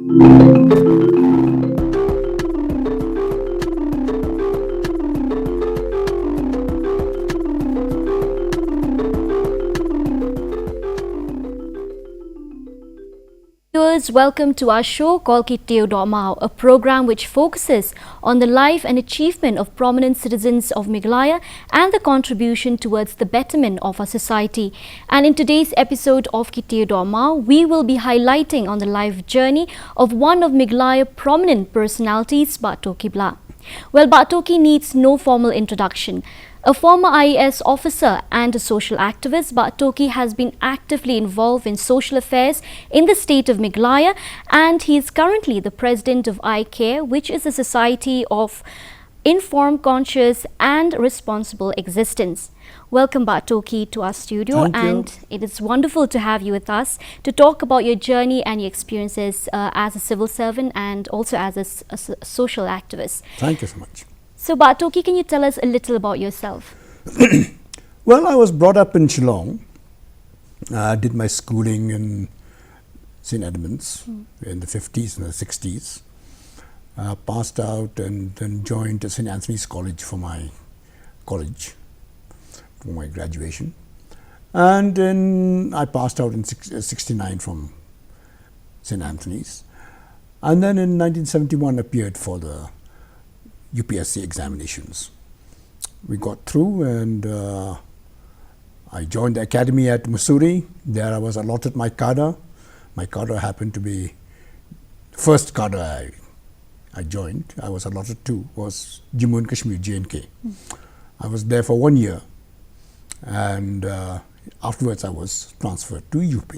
Viewers, welcome to our show called Tiewdohmaw, a program which focuses on the life and achievement of prominent citizens of Meghalaya and the contribution towards the betterment of our society. And in today's episode of Tiewdohmaw, we will be highlighting on the life journey of one of Meghalaya prominent personalities, Toki. Well, Toki needs no formal introduction. A former IAS officer and a social activist, Toki has been actively involved in social affairs in the state of Meghalaya, and he is currently the president of iCare, which is a society of informed, conscious and responsible existence. Welcome Toki to our studio. Thank you. And it is wonderful to have you with us to talk about your journey and your experiences as a civil servant and also as a social activist. Thank you so much. So Toki, can you tell us a little about yourself? Well, I was brought up in Shillong. I did my schooling in St. Edmunds in the 50s and the 60s. Passed out and then joined St. Anthony's College for my graduation. And then I passed out in 69 from St. Anthony's. And then in 1971 appeared for the UPSC examinations. We got through and I joined the academy at Mussoorie. There I was allotted my cadre. My cadre happened to be the first cadre I joined. I was allotted to was Jammu and Kashmir, J&K. I was there for 1 year and afterwards I was transferred to UP.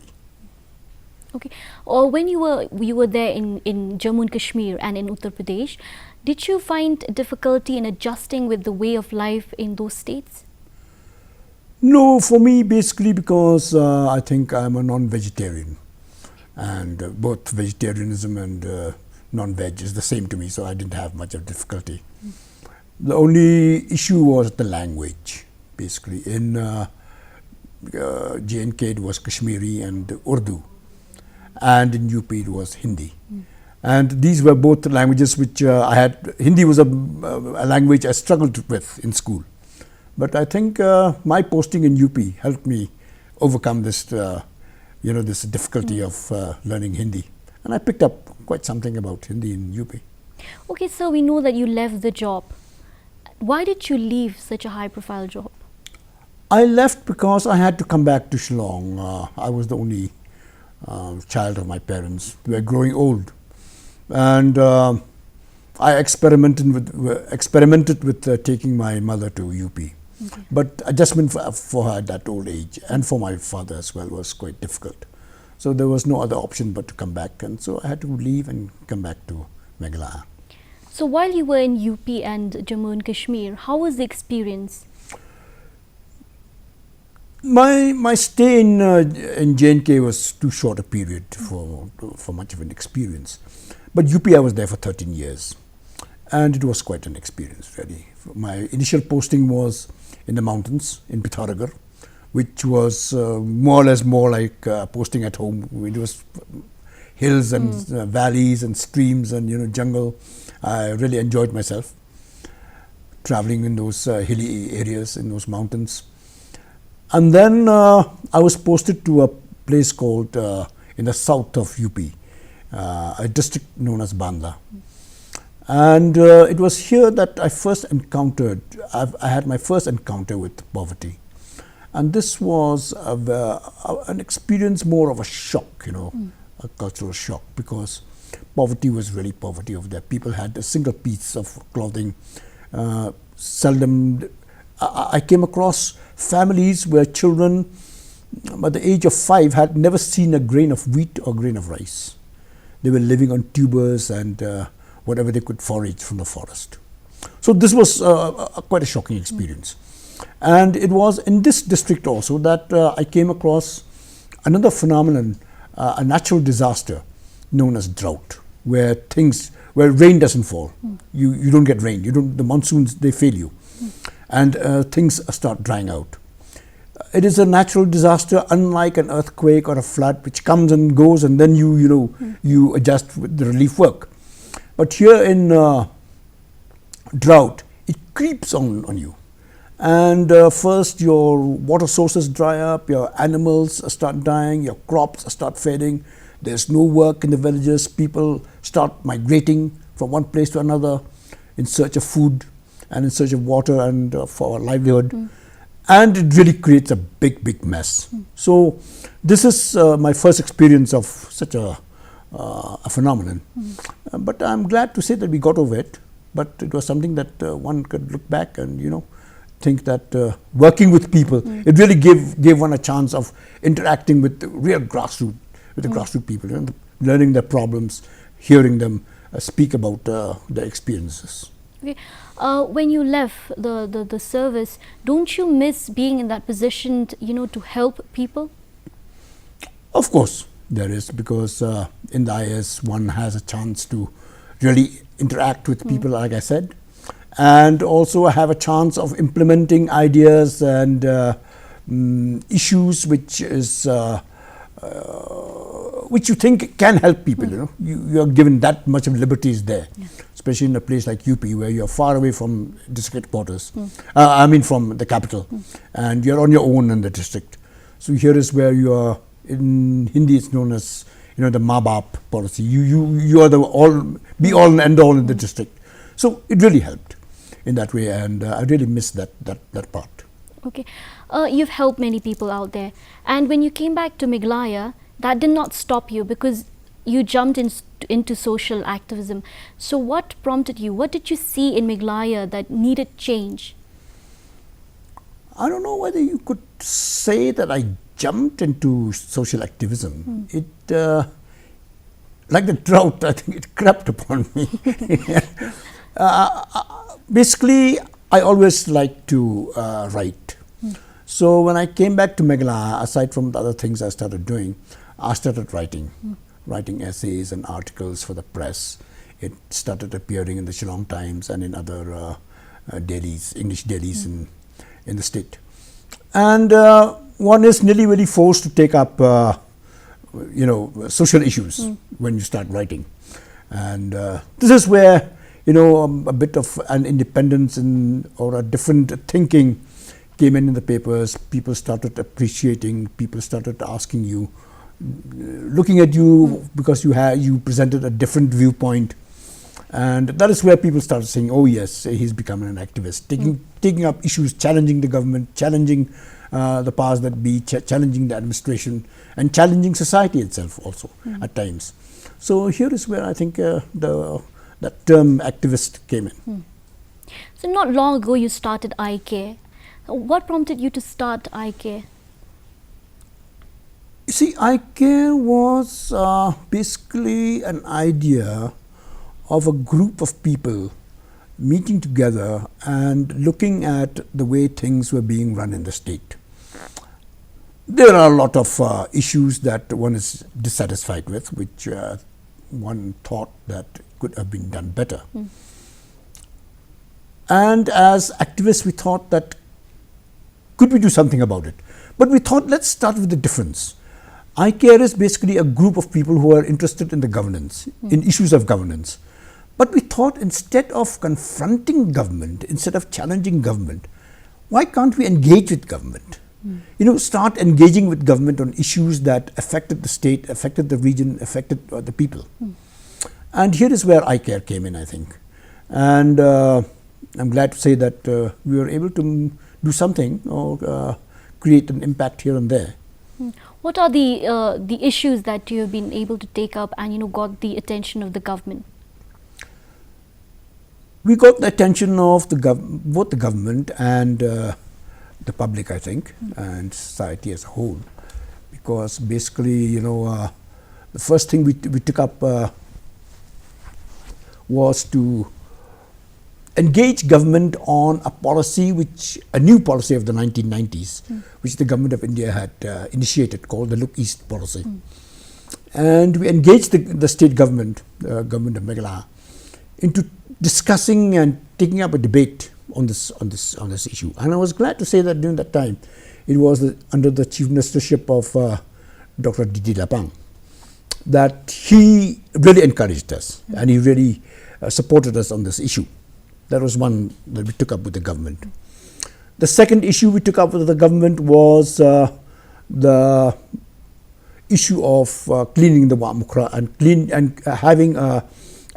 Okay. Or when you were there in Jammu and Kashmir and in Uttar Pradesh, did you find difficulty in adjusting with the way of life in those states? No, for me basically because I think I'm a non-vegetarian and both vegetarianism and non-veg is the same to me, so I didn't have much of difficulty. The only issue was the language basically. In J&K it was Kashmiri and Urdu, and in UP it was Hindi. And these were both languages which I had. Hindi was a language I struggled with in school. But I think my posting in UP helped me overcome this, this difficulty of learning Hindi. And I picked up quite something about Hindi in UP. Okay, so we know that you left the job. Why did you leave such a high-profile job? I left because I had to come back to Shillong. I was the only child of my parents. We were growing old. And I experimented with taking my mother to UP. Okay. But adjustment for her at that old age and for my father as well was quite difficult. So there was no other option but to come back, and so I had to leave and come back to Meghalaya. So while you were in UP and Jammu and Kashmir, how was the experience? My stay in J&K was too short a period for much of an experience. But UP I was there for 13 years and it was quite an experience really. My initial posting was in the mountains in Pithoragarh, which was more like posting at home. It was hills and valleys and streams and jungle. I really enjoyed myself traveling in those hilly areas, in those mountains. And then I was posted to a place called in the south of UP, a district known as Bandla. And it was here that I first encountered, I had my first encounter with poverty. And this was an experience more of a shock, a cultural shock, because poverty was really poverty over there. People had a single piece of clothing. Seldom, I came across families where children by the age of 5 had never seen a grain of wheat or grain of rice. They were living on tubers and whatever they could forage from the forest. So this was quite a shocking experience. And it was in this district also that I came across another phenomenon, a natural disaster known as drought, where rain doesn't fall. You don't get rain. The monsoons, they fail you. And things start drying out. It is a natural disaster, unlike an earthquake or a flood, which comes and goes, and then you adjust with the relief work. But here in drought, it creeps on you. And first your water sources dry up, your animals start dying, your crops start fading, there's no work in the villages, people start migrating from one place to another in search of food and in search of water and for livelihood. And it really creates a big mess. So this is my first experience of such a phenomenon. But I'm glad to say that we got over it. But it was something that one could look back and think that working with people, it really gave one a chance of interacting with the real grassroots, with the grassroots people, learning their problems, hearing them speak about their experiences. Okay. When you left the service, don't you miss being in that position, to help people? Of course, there is, because in the IS one has a chance to really interact with people, like I said, and also have a chance of implementing ideas and issues which you think can help people. You are given that much of liberties there, especially in a place like UP, where you are far away from district headquarters. I mean, from the capital, and you are on your own in the district. So here is where you are. In Hindi, it's known as the Maa-Baap policy. You are the be all and end all in the district. So it really helped in that way, and I really miss that part. Okay, you've helped many people out there, and when you came back to Meghalaya, that did not stop you, because you jumped into social activism. So what prompted you? What did you see in Meghalaya that needed change? I don't know whether you could say that I jumped into social activism. It, like the drought, I think it crept upon me. Basically, I always liked to write. So when I came back to Meghalaya, aside from the other things I started doing, I started writing, writing essays and articles for the press. It started appearing in the Shillong Times and in other dailies, English dailies in the state. And one is nearly very forced to take up, social issues when you start writing. And this is where, a bit of an independence or a different thinking came in the papers. People started appreciating, people started asking you, looking at you because you presented a different viewpoint. And that is where people started saying, oh yes, he's becoming an activist, taking up issues, challenging the government, challenging the powers that be, challenging the administration, and challenging society itself also at times. So here is where I think that term activist came in. So not long ago you started iCare. What prompted you to start iCare? You see, iCare was basically an idea of a group of people meeting together and looking at the way things were being run in the state. There are a lot of issues that one is dissatisfied with, which one thought that could have been done better. And as activists, we thought that could we do something about it? But we thought, let's start with the difference. iCare is basically a group of people who are interested in the governance, in issues of governance. But we thought, instead of confronting government, instead of challenging government, why can't we engage with government? Start engaging with government on issues that affected the state, affected the region, affected the people. And here is where iCare came in, I think. And I'm glad to say that we were able to do something or create an impact here and there. What are the issues that you have been able to take up and got the attention of the government? We got the attention of both the government and the public, I think, and society as a whole, because basically, the first thing we took up was to engage government on a policy, a new policy of the 1990s, which the government of India had initiated, called the Look East policy. And we engaged the state government, government of Meghalaya, into discussing and taking up a debate on this issue. And I was glad to say that during that time, it was under the chief ministership of Dr. Tiewdohmaw that he really encouraged us and he really supported us on this issue. That was one that we took up with the government. The second issue we took up with the government was the issue of cleaning the Wat Mukra and having a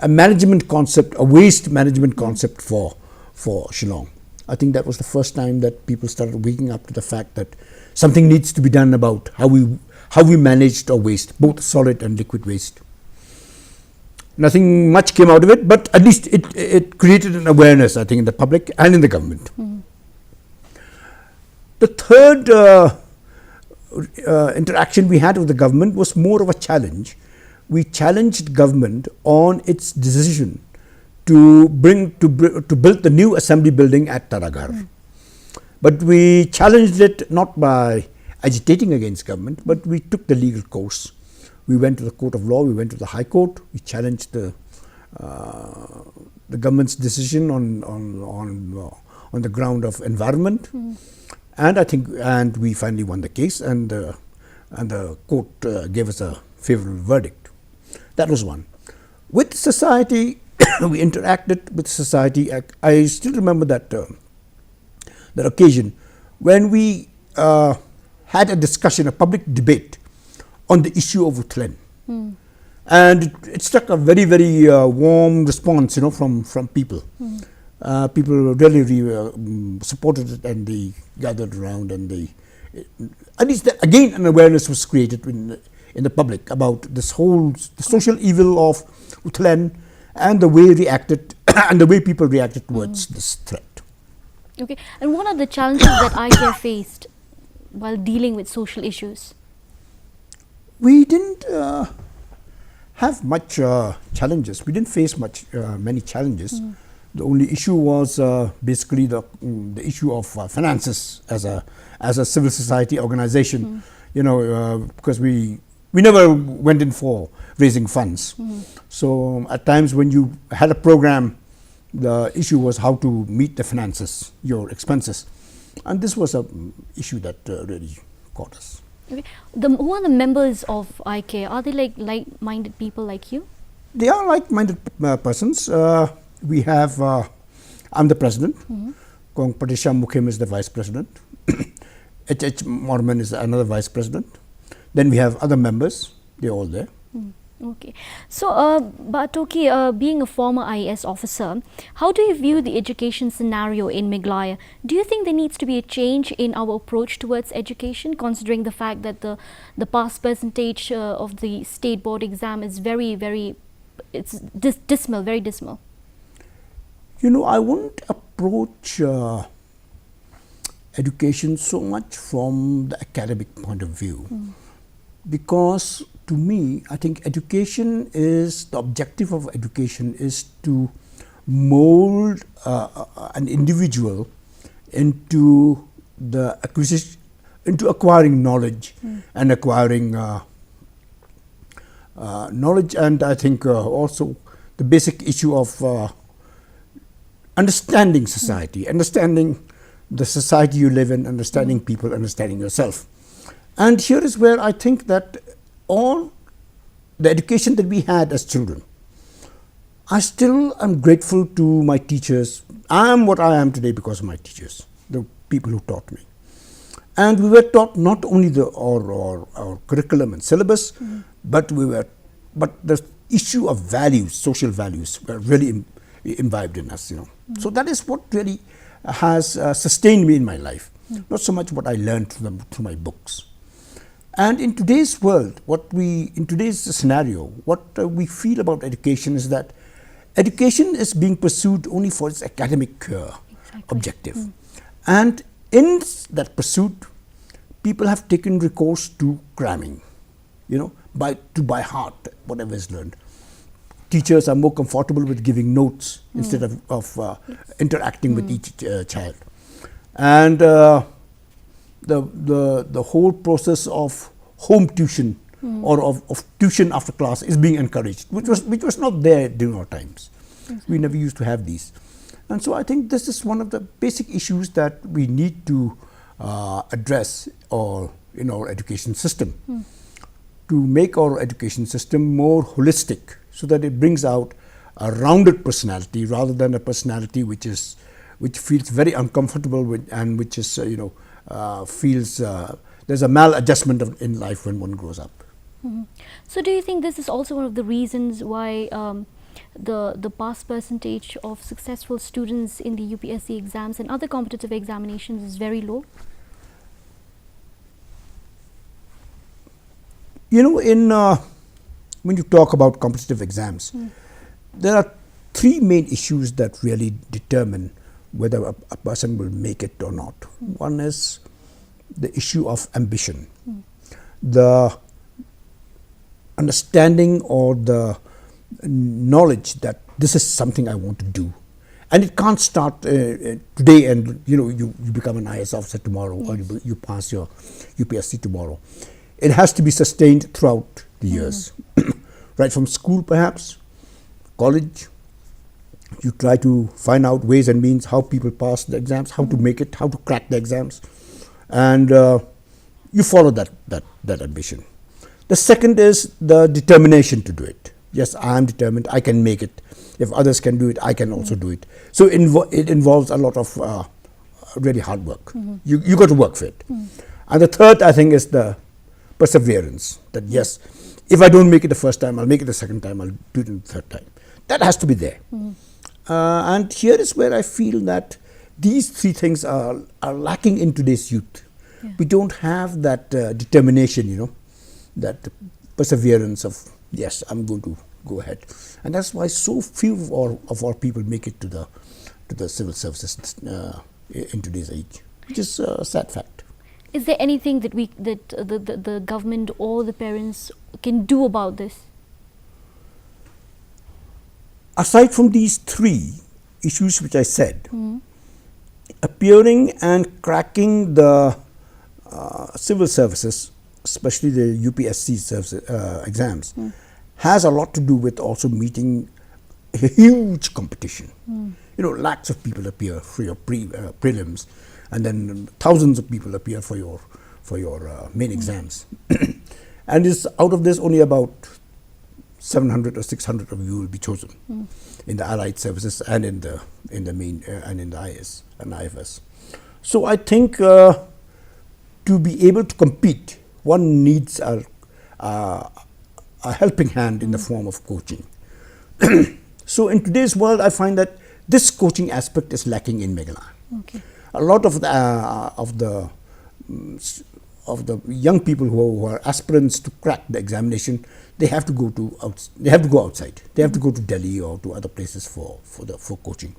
management concept, a waste management concept for Shillong. I think that was the first time that people started waking up to the fact that something needs to be done about how we managed our waste, both solid and liquid waste. Nothing much came out of it, but at least it created an awareness, I think, in the public and in the government. The third interaction we had with the government was more of a challenge. We challenged government on its decision to build the new assembly building at Taragar. But we challenged it not by agitating against government, but we took the legal course. We went to the court of law, we went to the High Court, we challenged the government's decision on the ground of environment. And we finally won the case, and the court gave us a favorable verdict. That was one. With society, we interacted with society. I still remember that occasion when we had a discussion, a public debate on the issue of Utlen. And it struck a very, very warm response, from people. People really supported it, and they gathered around, and at least again an awareness was created in the public about the social evil of Utlen and the way and the way people reacted towards this threat. Okay, and what are the challenges that ICARE faced while dealing with social issues? We didn't have much challenges. We didn't face many challenges. The only issue was basically the issue of finances as a civil society organization. Because we never went in for raising funds. So at times when you had a program, the issue was how to meet the finances, your expenses, and this was an issue that really caught us. Okay. Who are the members of ICARE? Are they like-minded people like you? They are like-minded persons. We have, I'm the president, Kong Patisha Mukhim is the vice president, H. Morman is another vice president. Then we have other members, they're all there. Okay. So, Toki, being a former IAS officer, how do you view the education scenario in Meghalaya? Do you think there needs to be a change in our approach towards education, considering the fact that the pass percentage of the state board exam is very dismal, very dismal? I wouldn't approach education so much from the academic point of view, because to me, I think the objective of education is to mold an individual into acquiring knowledge and acquiring knowledge, and I think also the basic issue of understanding society, understanding the society you live in, understanding people, understanding yourself. And here is where I think that all the education that we had as children, I still am grateful to my teachers. I am what I am today because of my teachers, the people who taught me. And we were taught not only our curriculum and syllabus, but the issue of values, social values, were really imbibed in us. So that is what really has sustained me in my life, not so much what I learned through my books. And in today's world, in today's scenario, what we feel about education is that education is being pursued only for its academic objective. And in that pursuit, people have taken recourse to cramming, by heart, whatever is learned. Teachers are more comfortable with giving notes instead of interacting with each child. And the whole process of home tuition or of tuition after class is being encouraged, which was not there during our times. We never used to have these. And so I think this is one of the basic issues that we need to address in our education system, to make our education system more holistic, so that it brings out a rounded personality rather than a personality which feels very uncomfortable with, and which is feels there's a maladjustment in life when one grows up. So do you think this is also one of the reasons why the pass percentage of successful students in the UPSC exams and other competitive examinations is very low? When you talk about competitive exams, there are three main issues that really determine whether a person will make it or not. One is the issue of ambition, the understanding or the knowledge that this is something I want to do, and it can't start today and you become an IS officer tomorrow, or you pass your UPSC tomorrow. It has to be sustained throughout the years, right from school, perhaps college. You try to find out ways and means how people pass the exams, how to make it, how to crack the exams, and you follow that ambition. The second is the determination to do it. Yes, I am determined, I can make it. If others can do it, I can also do it. So it involves a lot of really hard work. You got to work for it. And the third, I think, is the perseverance, that yes, if I don't make it the first time, I'll make it the second time, I'll do it the third time. That has to be there. And here is where I feel that these three things are lacking in today's youth. We don't have that determination, that perseverance of, yes, I'm going to go ahead. And that's why so few of our people make it to the civil services in today's age, which is a sad fact. Is there anything that the government or the parents can do about this? Aside from these three issues which I said, appearing and cracking the civil services, especially the UPSC exams, has a lot to do with also meeting a huge competition. Lakhs of people appear for your prelims, and then thousands of people appear for your main exams. And out of this, only about 700 or 600 of you will be chosen in the allied services and in the main and in the IS and IFS. So I think to be able to compete, one needs a helping hand in the form of coaching. So in today's world, I find that this coaching aspect is lacking in Meghalaya. Okay. A lot of the young people who are aspirants to crack the examination, they have to go outside. They have to go to Delhi or to other places for coaching,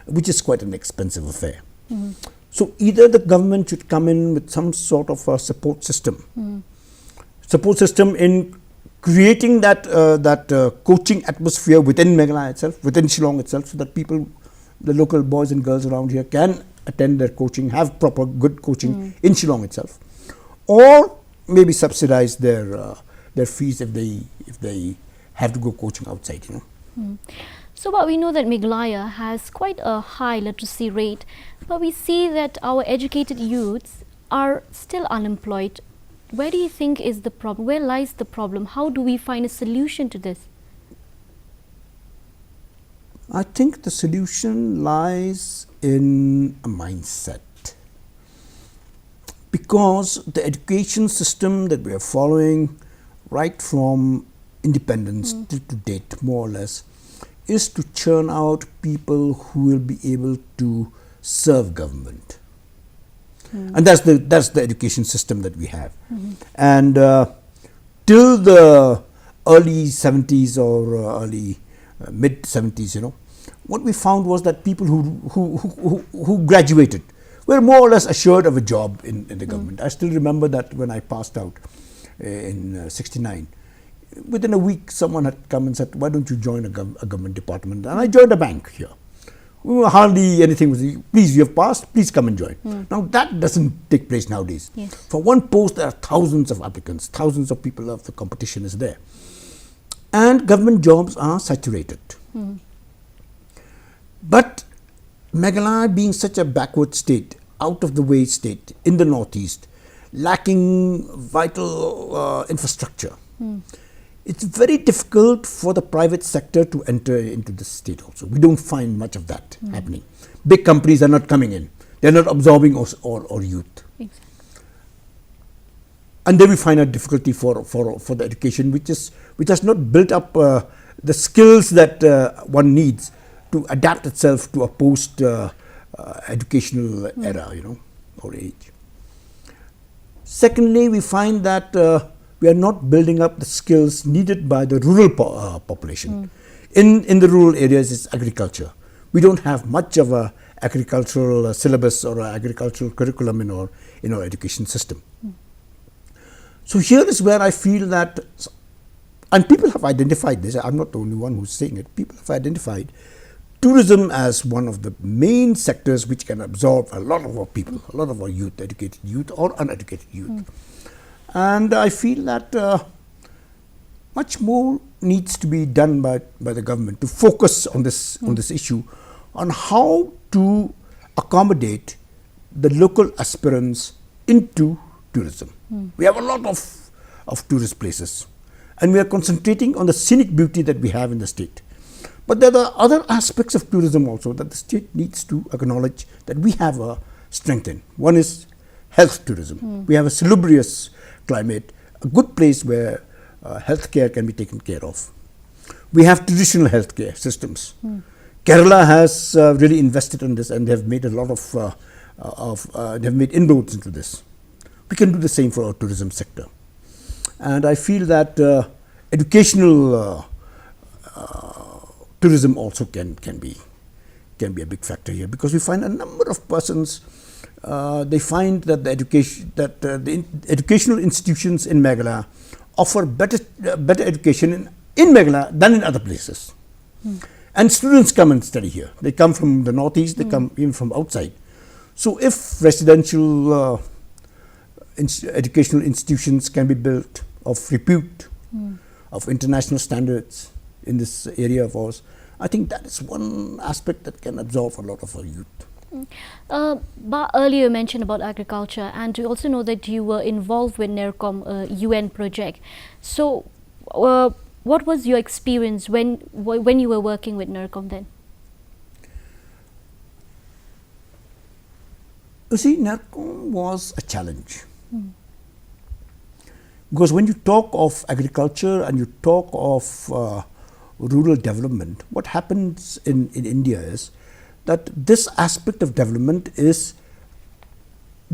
which is quite an expensive affair. So either the government should come in with some sort of a support system in creating that coaching atmosphere within Meghalaya itself, within Shillong itself, so that people, the local boys and girls around here, can attend their coaching, have proper good coaching in Shillong itself, or maybe subsidize their fees if they have to go coaching outside. So, but we know that Meghalaya has quite a high literacy rate, but we see that our educated youths are still unemployed. Where do you think is the problem? Where lies the problem? How do we find a solution to this? I think the solution lies in a mindset, because the education system that we are following right from independence till to date, more or less, is to churn out people who will be able to serve government. And that's the education system that we have. And till the early 70s or early mid 70s, what we found was that people who graduated were more or less assured of a job in the government. I still remember that when I passed out in '69, within a week someone had come and said, why don't you join a government department? And I joined a bank here. We were hardly anything. Please, you have passed, please come and join. Now that doesn't take place nowadays. Yes. For one post there are thousands of applicants, thousands of people, the competition is there. And government jobs are saturated. But Meghalaya being such a backward state, out of the way state in the northeast, lacking vital infrastructure, it's very difficult for the private sector to enter into the state also. We don't find much of that happening. Big companies are not coming in. They're not absorbing our youth. Exactly. And then we find a difficulty for the education, which has not built up the skills that one needs to adapt itself to a post educational era, or age. Secondly, we find that we are not building up the skills needed by the rural population. In the rural areas, it's agriculture. We don't have much of a agricultural syllabus or agricultural curriculum in our education system. So here is where I feel that, and people have identified this, I'm not the only one who's saying it, people have identified tourism as one of the main sectors which can absorb a lot of our people, a lot of our youth, educated youth or uneducated youth. And I feel that much more needs to be done by the government to focus on this issue, on how to accommodate the local aspirants into tourism. We have a lot of tourist places, and we are concentrating on the scenic beauty that we have in the state. But there are other aspects of tourism also that the state needs to acknowledge that we have a strength in. One is health tourism. We have a salubrious climate, a good place where healthcare can be taken care of. We have traditional healthcare systems. Kerala has really invested in this, and they have made a lot they have made inroads into this. We can do the same for our tourism sector. And I feel that educational tourism also can be a big factor here, because we find a number of persons, they find that the educational institutions in Meghalaya offer better education in Meghalaya than in other places. And students come and study here. They come from the northeast, they come even from outside. So if residential educational institutions can be built of repute, of international standards in this area of ours, I think that is one aspect that can absorb a lot of our youth. Earlier you mentioned about agriculture, and we also know that you were involved with NERCOM, a UN project. So what was your experience when you were working with NERCOM then? You see, NERCOM was a challenge. Because when you talk of agriculture and you talk of rural development, what happens in India is that this aspect of development is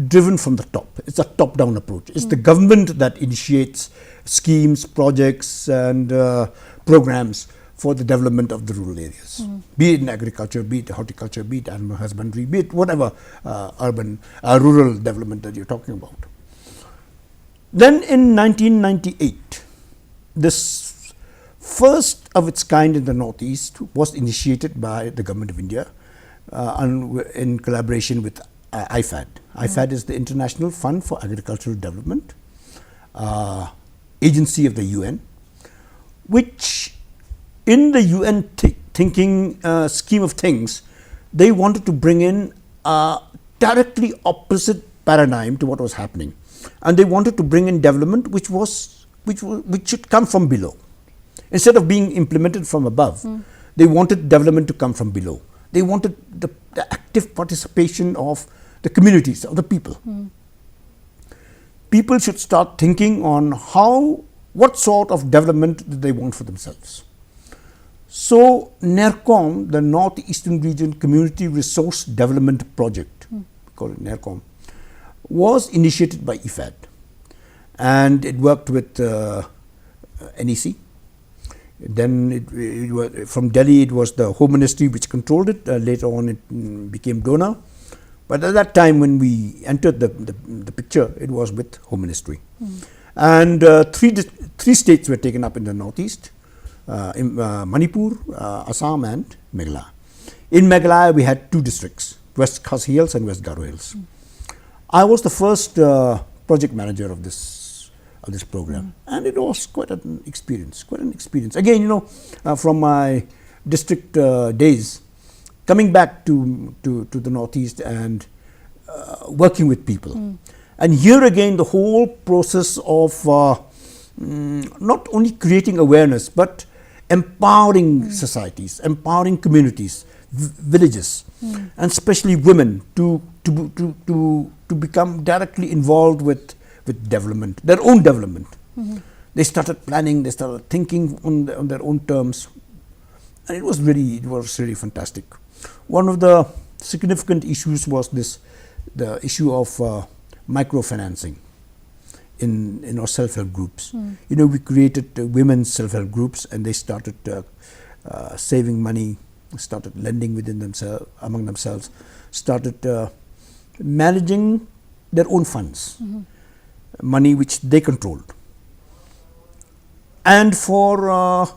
driven from the top. It's a top-down approach. It's the government that initiates schemes, projects and programs for the development of the rural areas, be it in agriculture, be it horticulture, be it animal husbandry, be it whatever rural development that you're talking about. Then in 1998, this first of its kind in the northeast was initiated by the government of India in collaboration with IFAD. IFAD is the International Fund for Agricultural Development, agency of the UN, which in the UN thinking scheme of things, they wanted to bring in a directly opposite paradigm to what was happening. And they wanted to bring in development which should come from below. Instead of being implemented from above, they wanted development to come from below. They wanted the active participation of the communities, of the people. People should start thinking on what sort of development do they want for themselves. So NERCOM, the Northeastern Region Community Resource Development Project, we call it NERCOM, was initiated by IFAD, and it worked with NEC. Then from Delhi it was the Home Ministry which controlled it. Later on it became donor, but at that time when we entered the picture, it was with Home Ministry. And three states were taken up in the northeast, in Manipur, Assam and Meghalaya. In Meghalaya we had two districts, West Khasi Hills and West Garo Hills. I was the first project manager of this program, and it was quite an experience. Again, from my district days, coming back to the Northeast and working with people. And here again, the whole process of not only creating awareness, but empowering societies, empowering communities, villages, and especially women to become directly involved with development, their own development. They started planning, they started thinking on their own terms, and it was really fantastic. One of the significant issues was the issue of microfinancing in our self-help groups. We created women's self-help groups, and they started saving money, started lending among themselves, started managing their own funds, money which they controlled. And for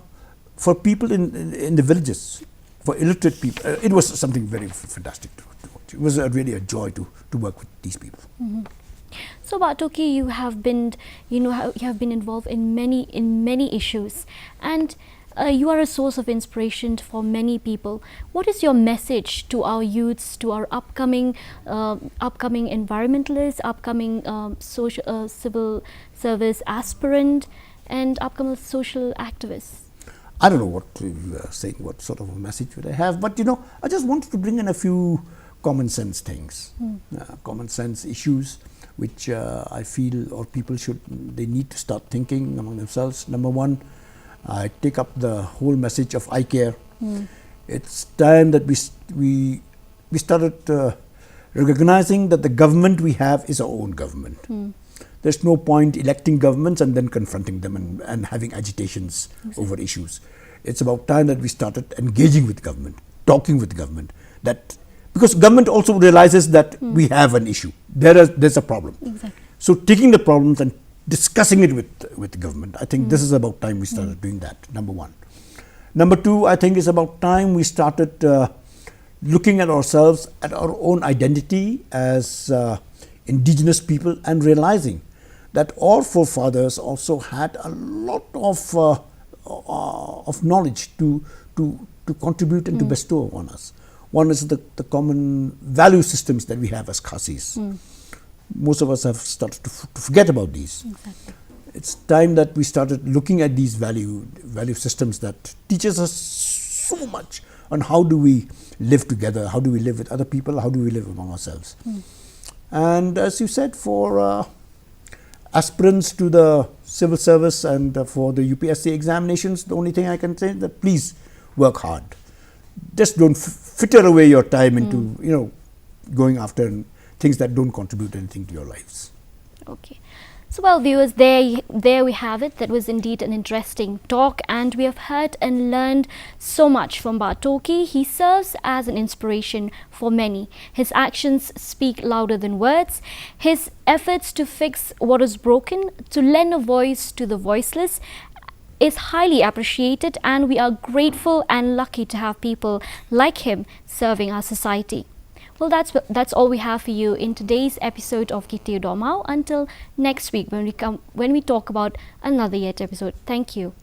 people in the villages, for illiterate people, it was something very fantastic to watch. It was really a joy to work with these people. So, Toki, you have been, you have been involved in many issues, and you are a source of inspiration for many people. What is your message to our youths, to our upcoming environmentalists, upcoming civil service aspirant, and upcoming social activists? I don't know what you are saying, what sort of a message would I have, but I just wanted to bring in a few common sense things, common sense issues which I feel or people they need to start thinking among themselves. Number one, I take up the whole message of I care. It's time that we started recognizing that the government we have is our own government. There's no point electing governments and then confronting them and having agitations over issues. It's about time that we started engaging with government, talking with government, because government also realizes that we have an issue. There's a problem. Exactly. So taking the problems and discussing it with the government, I think this is about time we started doing that, number one. Number two, I think it's about time we started looking at ourselves, at our own identity as indigenous people, and realizing that our forefathers also had a lot of knowledge to contribute and to bestow on us. One is the common value systems that we have as Khasis. Most of us have started to forget about these. Exactly. It's time that we started looking at these value systems that teaches us so much on how do we live together, how do we live with other people, how do we live among ourselves. And as you said, for aspirants to the civil service and for the UPSC examinations, the only thing I can say is that please work hard. Just don't fritter away your time into going after things that don't contribute anything to your lives. Okay. So, well, viewers, there we have it. That was indeed an interesting talk, and we have heard and learned so much from Toki. He serves as an inspiration for many. His actions speak louder than words. His efforts to fix what is broken, to lend a voice to the voiceless, is highly appreciated, and we are grateful and lucky to have people like him serving our society. Well, that's all we have for you in today's episode of Tiewdohmaw. Until next week when we talk about another yet episode. Thank you.